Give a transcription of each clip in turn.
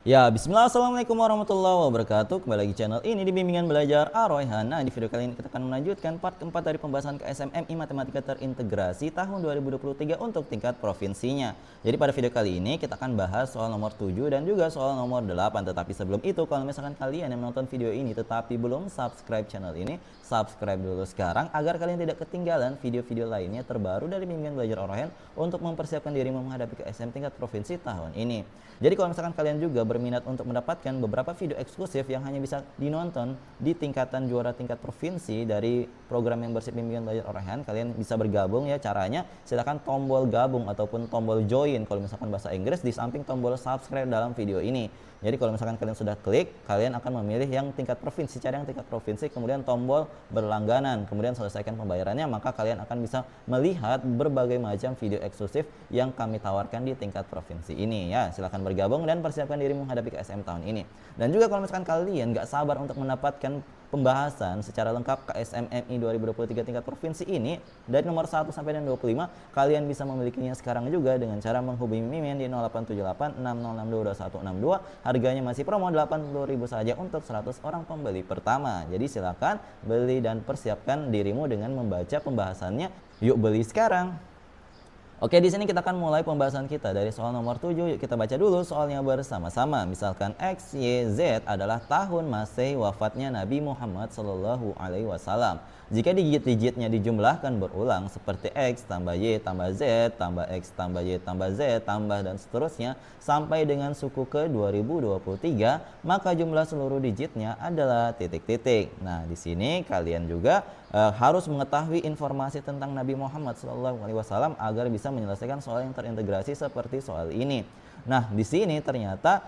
Ya, bismillah, assalamualaikum warahmatullahi wabarakatuh. Kembali lagi channel ini di Bimbingan Belajar Ar-Royhan. Nah, di video kali ini kita akan melanjutkan part keempat dari pembahasan KSMMI Matematika Terintegrasi tahun 2023 untuk tingkat provinsinya. Jadi pada video kali ini kita akan bahas soal nomor 7 dan juga soal nomor 8. Tetapi sebelum itu, kalau misalkan kalian yang menonton video ini tetapi belum subscribe channel ini, subscribe dulu sekarang agar kalian tidak ketinggalan video-video lainnya terbaru dari Bimbingan Belajar Ar-Royhan untuk mempersiapkan dirimu menghadapi KSM tingkat provinsi tahun ini. Jadi kalau misalkan kalian juga berminat untuk mendapatkan beberapa video eksklusif yang hanya bisa dinonton di tingkatan juara tingkat provinsi dari program membership Bimbingan Belajar Ar-Royhan, kalian bisa bergabung ya. Caranya silahkan tombol gabung ataupun tombol join kalau misalkan bahasa Inggris di samping tombol subscribe dalam video ini. Jadi kalau misalkan kalian sudah klik, kalian akan memilih yang tingkat provinsi, cari yang tingkat provinsi, kemudian tombol berlangganan, kemudian selesaikan pembayarannya, maka kalian akan bisa melihat berbagai macam video eksklusif yang kami tawarkan di tingkat provinsi ini ya. Silahkan bergabung dan persiapkan diri menghadapi KSM tahun ini. Dan juga kalau misalkan kalian nggak sabar untuk mendapatkan pembahasan secara lengkap KSMMI 2023 tingkat provinsi ini dari nomor 1 sampai dengan 25, kalian bisa memilikinya sekarang juga dengan cara menghubungi Mimin di 0878 6062 2162. Harganya masih promo 80.000 saja untuk 100 orang pembeli pertama. Jadi silakan beli dan persiapkan dirimu dengan membaca pembahasannya. Yuk beli sekarang. Oke, di sini kita akan mulai pembahasan kita dari soal nomor 7. Yuk kita baca dulu soalnya bersama-sama. Misalkan X, Y, Z adalah tahun Masehi wafatnya Nabi Muhammad SAW. Jika digit-digitnya dijumlahkan berulang seperti X tambah Y tambah Z tambah X tambah Y tambah Z tambah dan seterusnya sampai dengan suku ke 2023, maka jumlah seluruh digitnya adalah titik-titik. Nah, di sini kalian juga harus mengetahui informasi tentang Nabi Muhammad SAW agar bisa menyelesaikan soal yang terintegrasi seperti soal ini. Nah, di sini ternyata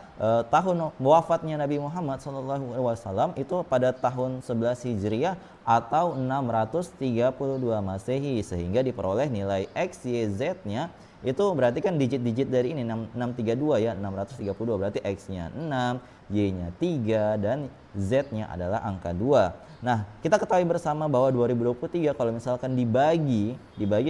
tahun wafatnya Nabi Muhammad SAW itu pada tahun 11 Hijriah atau 632 Masehi, sehingga diperoleh nilai X, Y, Z-nya itu berarti kan digit-digit dari ini 632 ya, 632 berarti X-nya 6, Y-nya 3 dan Z-nya adalah angka 2. Nah, kita ketahui bersama bahwa 2023 kalau misalkan dibagi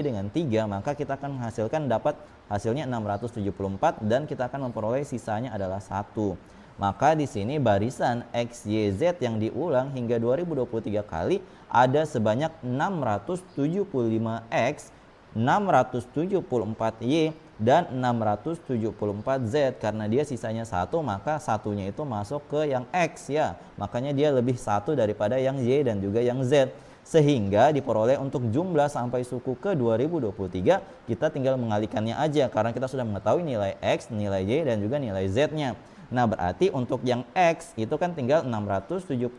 dengan 3, maka kita akan menghasilkan dapat hasilnya 674 dan kita akan memperoleh sisanya adalah 1. Maka di sini barisan X, Y, Z yang diulang hingga 2023 kali ada sebanyak 675X, 674Y dan 674Z. Karena dia sisanya 1, maka satunya itu masuk ke yang X ya. Makanya dia lebih 1 daripada yang Y dan juga yang Z. Sehingga diperoleh untuk jumlah sampai suku ke 2023, kita tinggal mengalihkannya aja karena kita sudah mengetahui nilai X, nilai Y dan juga nilai Z-nya. Nah, berarti untuk yang X itu kan tinggal 675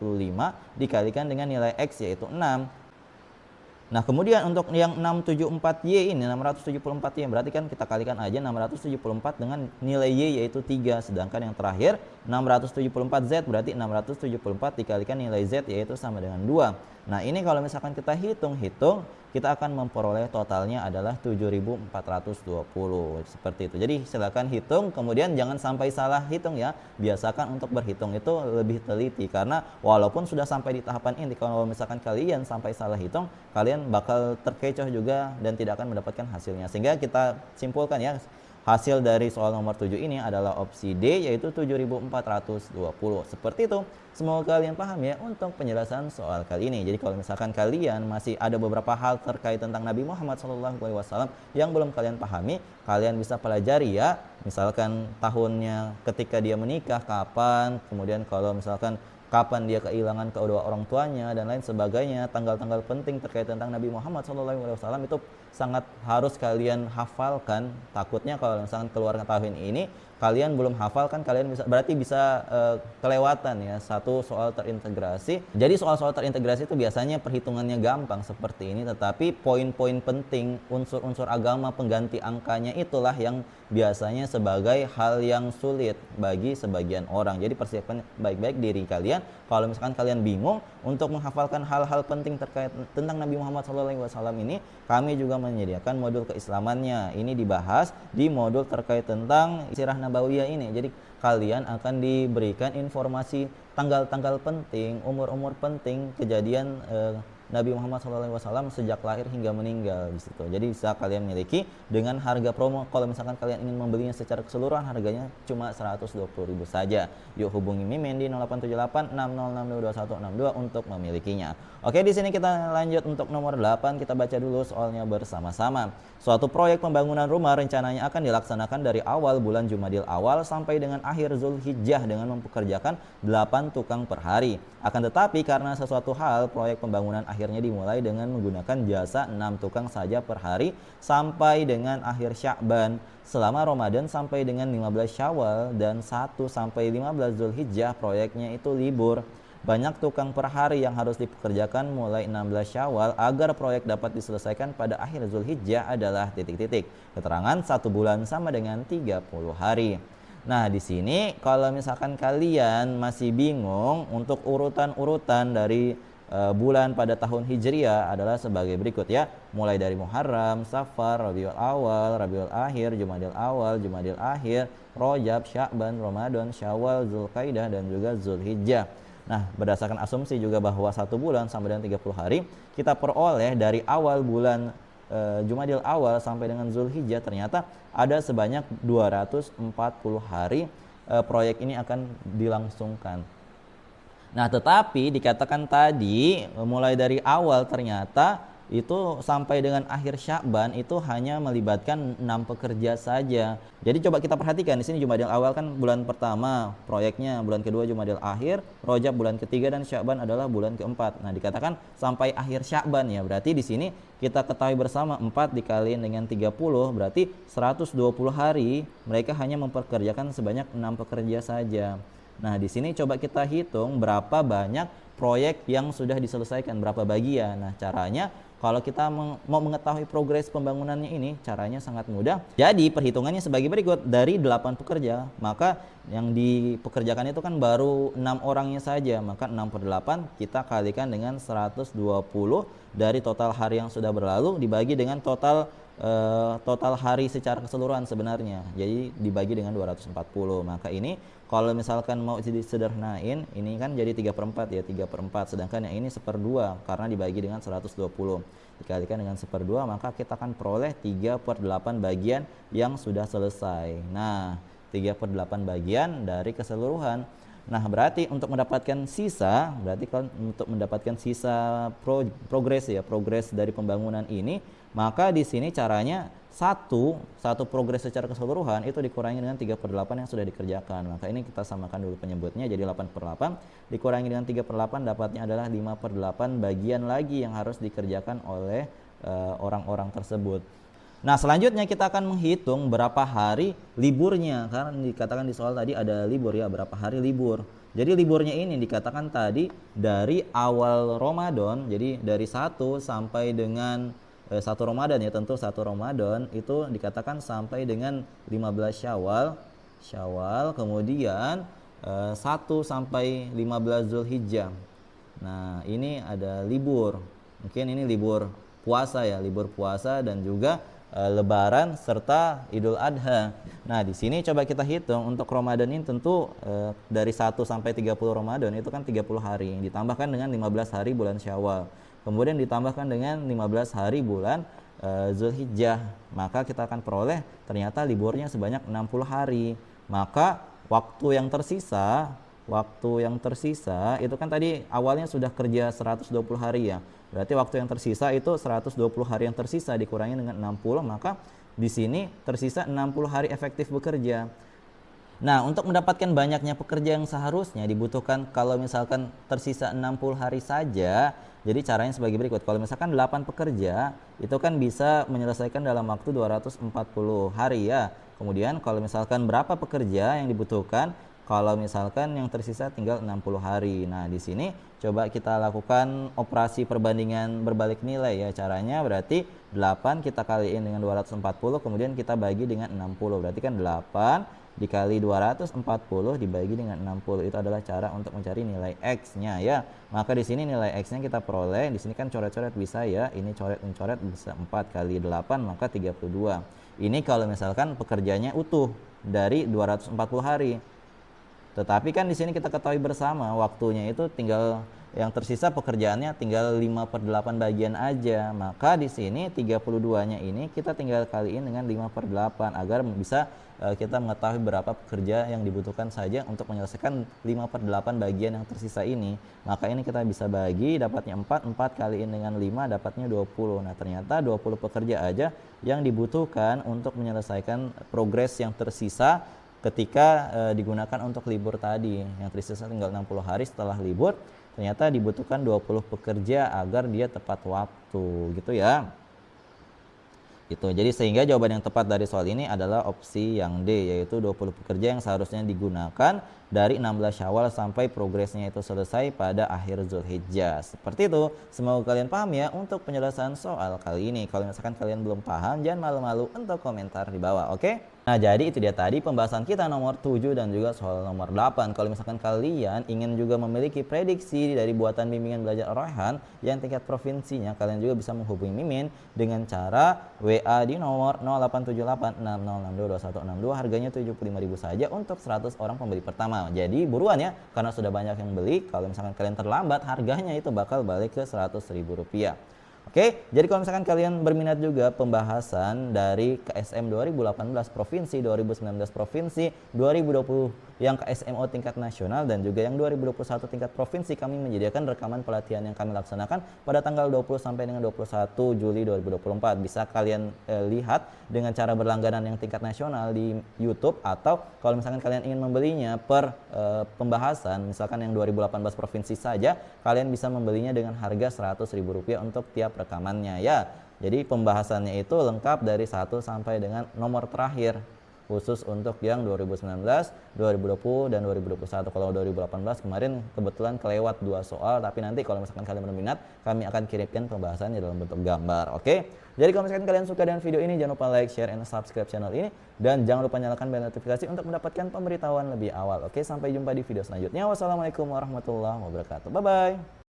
dikalikan dengan nilai X yaitu 6. Nah, kemudian untuk yang 674Y ini 674Y berarti kan kita kalikan aja 674 dengan nilai Y yaitu 3. Sedangkan yang terakhir 674Z berarti 674 dikalikan nilai Z yaitu sama dengan 2. Nah, ini kalau misalkan kita hitung-hitung, kita akan memperoleh totalnya adalah 7.420 seperti itu. Jadi silakan hitung, kemudian jangan sampai salah hitung ya. Biasakan untuk berhitung itu lebih teliti karena walaupun sudah sampai di tahapan ini, kalau misalkan kalian sampai salah hitung, kalian bakal terkecoh juga dan tidak akan mendapatkan hasilnya. Sehingga kita simpulkan ya, hasil dari soal nomor 7 ini adalah opsi D yaitu 7.420. Seperti itu. Semoga kalian paham ya untuk penjelasan soal kali ini. Jadi kalau misalkan kalian masih ada beberapa hal terkait tentang Nabi Muhammad SAW yang belum kalian pahami, kalian bisa pelajari ya. Misalkan tahunnya ketika dia menikah kapan, kemudian kalau misalkan kapan dia kehilangan kedua orang tuanya dan lain sebagainya, tanggal-tanggal penting terkait tentang Nabi Muhammad SAW itu sangat harus kalian hafalkan. Takutnya kalau misalkan keluar tahun ini kalian belum hafalkan, kalian berarti bisa kelewatan ya satu soal terintegrasi. Jadi soal-soal terintegrasi itu biasanya perhitungannya gampang seperti ini, tetapi poin-poin penting, unsur-unsur agama pengganti angkanya itulah yang biasanya sebagai hal yang sulit bagi sebagian orang. Jadi persiapkan baik-baik diri kalian. Kalau misalkan kalian bingung untuk menghafalkan hal-hal penting terkait tentang Nabi Muhammad SAW ini, kami juga menyediakan modul keislamannya. Ini dibahas di modul terkait tentang sirah nabawiyah ini. Jadi kalian akan diberikan informasi tanggal-tanggal penting, umur-umur penting, kejadian Nabi Muhammad SAW sejak lahir hingga meninggal di situ. Jadi bisa kalian miliki dengan harga promo. Kalau misalkan kalian ingin membelinya secara keseluruhan, harganya cuma 120.000 saja. Yuk hubungi Mimin di 0878 60622162 untuk memilikinya. Oke, di sini kita lanjut untuk nomor 8. Kita baca dulu soalnya bersama-sama. Suatu proyek pembangunan rumah rencananya akan dilaksanakan dari awal bulan Jumadil Awal sampai dengan akhir Zulhijjah dengan mempekerjakan 8 tukang per hari. Akan tetapi karena sesuatu hal, proyek pembangunan akhirnya dimulai dengan menggunakan jasa 6 tukang saja per hari sampai dengan akhir Sya'ban. Selama Ramadan sampai dengan 15 Syawal dan 1 sampai 15 Zulhijjah proyeknya itu libur. Banyak tukang per hari yang harus dipekerjakan mulai 16 Syawal agar proyek dapat diselesaikan pada akhir Zulhijjah adalah titik-titik. Keterangan 1 bulan sama dengan 30 hari. Nah, di sini kalau misalkan kalian masih bingung untuk urutan-urutan dari bulan pada tahun Hijriah adalah sebagai berikut ya. Mulai dari Muharram, Safar, Rabiul Awal, Rabiul Akhir, Jumadil Awal, Jumadil Akhir, Rajab, Sya'ban, Ramadan, Syawal, Zulqaidah dan juga Zulhijjah. Nah, berdasarkan asumsi juga bahwa 1 bulan sampai dengan 30 hari, kita peroleh dari awal bulan Jumadil Awal sampai dengan Zulhijjah ternyata ada sebanyak 240 hari proyek ini akan dilangsungkan. Nah, tetapi dikatakan tadi mulai dari awal ternyata itu sampai dengan akhir Sya'ban itu hanya melibatkan 6 pekerja saja. Jadi coba kita perhatikan di sini Jumadil Awal kan bulan pertama proyeknya, bulan kedua Jumadil Akhir, Rajab bulan ketiga dan Sya'ban adalah bulan keempat. Nah, dikatakan sampai akhir Sya'ban ya. Berarti di sini kita ketahui bersama 4 dikaliin dengan 30 berarti 120 hari mereka hanya mempekerjakan sebanyak 6 pekerja saja. Nah, di sini coba kita hitung berapa banyak proyek yang sudah diselesaikan, berapa bagian. Nah, caranya kalau kita mau mengetahui progres pembangunannya ini, caranya sangat mudah. Jadi perhitungannya sebagai berikut. Dari 8 pekerja, maka yang dipekerjakan itu kan baru 6 orangnya saja. Maka 6 per 8 kita kalikan dengan 120 dari total hari yang sudah berlalu dibagi dengan total hari secara keseluruhan sebenarnya. Jadi dibagi dengan 240. Maka ini kalau misalkan mau disederhanain, ini kan jadi 3 per 4 ya, 3 per 4. Sedangkan yang ini 1/2 karena dibagi dengan 120. Dikalikan dengan 1/2 maka kita akan peroleh 3 per 8 bagian yang sudah selesai. Nah, 3 per 8 bagian dari keseluruhan. Nah, berarti untuk mendapatkan sisa, progres dari pembangunan ini, maka di sini caranya satu progres secara keseluruhan itu dikurangi dengan 3 per 8 yang sudah dikerjakan. Maka ini kita samakan dulu penyebutnya, jadi 8 per 8 dikurangi dengan 3 per 8 dapatnya adalah 5 per 8 bagian lagi yang harus dikerjakan oleh orang-orang tersebut. Nah, selanjutnya kita akan menghitung berapa hari liburnya, karena dikatakan di soal tadi ada libur ya, berapa hari libur. Jadi liburnya ini dikatakan tadi dari awal Ramadan, jadi dari 1 sampai dengan 1 Ramadan ya, tentu 1 Ramadan itu dikatakan sampai dengan 15 Syawal, kemudian 1 sampai 15 Zulhijjah. Nah, ini ada libur. Mungkin ini libur puasa ya, libur puasa dan juga Lebaran serta Idul Adha. Nah, di sini coba kita hitung untuk Ramadan ini tentu dari 1 sampai 30 Ramadan itu kan 30 hari, ditambahkan dengan 15 hari bulan Syawal. Kemudian ditambahkan dengan 15 hari bulan Zulhijjah. Maka kita akan peroleh ternyata liburnya sebanyak 60 hari. Maka waktu yang tersisa itu kan tadi awalnya sudah kerja 120 hari ya. Berarti waktu yang tersisa itu 120 hari yang tersisa dikurangi dengan 60, maka di sini tersisa 60 hari efektif bekerja. Nah, untuk mendapatkan banyaknya pekerja yang seharusnya dibutuhkan kalau misalkan tersisa 60 hari saja, jadi caranya sebagai berikut. Kalau misalkan 8 pekerja, itu kan bisa menyelesaikan dalam waktu 240 hari ya. Kemudian kalau misalkan berapa pekerja yang dibutuhkan, kalau misalkan yang tersisa tinggal 60 hari. Nah, di sini coba kita lakukan operasi perbandingan berbalik nilai ya. Caranya berarti 8 kita kaliin dengan 240, kemudian kita bagi dengan 60. Berarti kan 8 dikali 240 dibagi dengan 60. Itu adalah cara untuk mencari nilai X-nya ya. Maka di sini nilai X-nya kita peroleh. Di sini kan coret-coret bisa ya. Ini coret-mencoret bisa 4 kali 8 maka 32. Ini kalau misalkan pekerjaannya utuh dari 240 hari. Tetapi kan di sini kita ketahui bersama waktunya itu tinggal yang tersisa pekerjaannya tinggal 5/8 bagian aja. Maka di sini 32-nya ini kita tinggal kaliin dengan 5/8 agar bisa kita mengetahui berapa pekerja yang dibutuhkan saja untuk menyelesaikan 5/8 bagian yang tersisa ini. Maka ini kita bisa bagi, dapatnya 4 kaliin dengan 5 dapatnya 20. Nah, ternyata 20 pekerja aja yang dibutuhkan untuk menyelesaikan progres yang tersisa ketika digunakan untuk libur tadi. Yang tersisa tinggal 60 hari setelah libur, ternyata dibutuhkan 20 pekerja agar dia tepat waktu, gitu ya. Gitu. Jadi sehingga jawaban yang tepat dari soal ini adalah opsi yang D, yaitu 20 pekerja yang seharusnya digunakan dari 16 Syawal sampai progresnya itu selesai pada akhir Zulhijjah. Seperti itu. Semoga kalian paham ya untuk penyelesaian soal kali ini. Kalau misalkan kalian belum paham, jangan malu-malu untuk komentar di bawah, oke? Nah, jadi itu dia tadi pembahasan kita nomor 7 dan juga soal nomor 8. Kalau misalkan kalian ingin juga memiliki prediksi dari buatan bimbingan belajar Ar-Rayhan yang tingkat provinsinya, kalian juga bisa menghubungi Mimin dengan cara WA di nomor 087860622162. Harganya 75.000 saja untuk 100 orang pembeli pertama. Jadi buruan ya, karena sudah banyak yang beli. Kalau misalkan kalian terlambat, harganya itu bakal balik ke Rp100.000. Oke, jadi kalau misalkan kalian berminat juga pembahasan dari KSM 2018 Provinsi, 2019 Provinsi, 2020 yang KSMO tingkat nasional dan juga yang 2021 tingkat provinsi, kami menyediakan rekaman pelatihan yang kami laksanakan pada tanggal 20 sampai dengan 21 Juli 2024. Bisa kalian lihat dengan cara berlangganan yang tingkat nasional di YouTube, atau kalau misalkan kalian ingin membelinya per pembahasan, misalkan yang 2018 Provinsi saja, kalian bisa membelinya dengan harga Rp100.000 untuk tiap rekamannya ya. Jadi pembahasannya itu lengkap dari 1 sampai dengan nomor terakhir, khusus untuk yang 2019, 2020 dan 2021. Kalau 2018 kemarin kebetulan kelewat 2 soal, tapi nanti kalau misalkan kalian berminat, kami akan kirimkan pembahasannya dalam bentuk gambar. Oke. Jadi kalau misalkan kalian suka dengan video ini, jangan lupa like, share, and subscribe channel ini, dan jangan lupa nyalakan bel notifikasi untuk mendapatkan pemberitahuan lebih awal. Oke, sampai jumpa di video selanjutnya. Wassalamualaikum warahmatullahi wabarakatuh. Bye bye.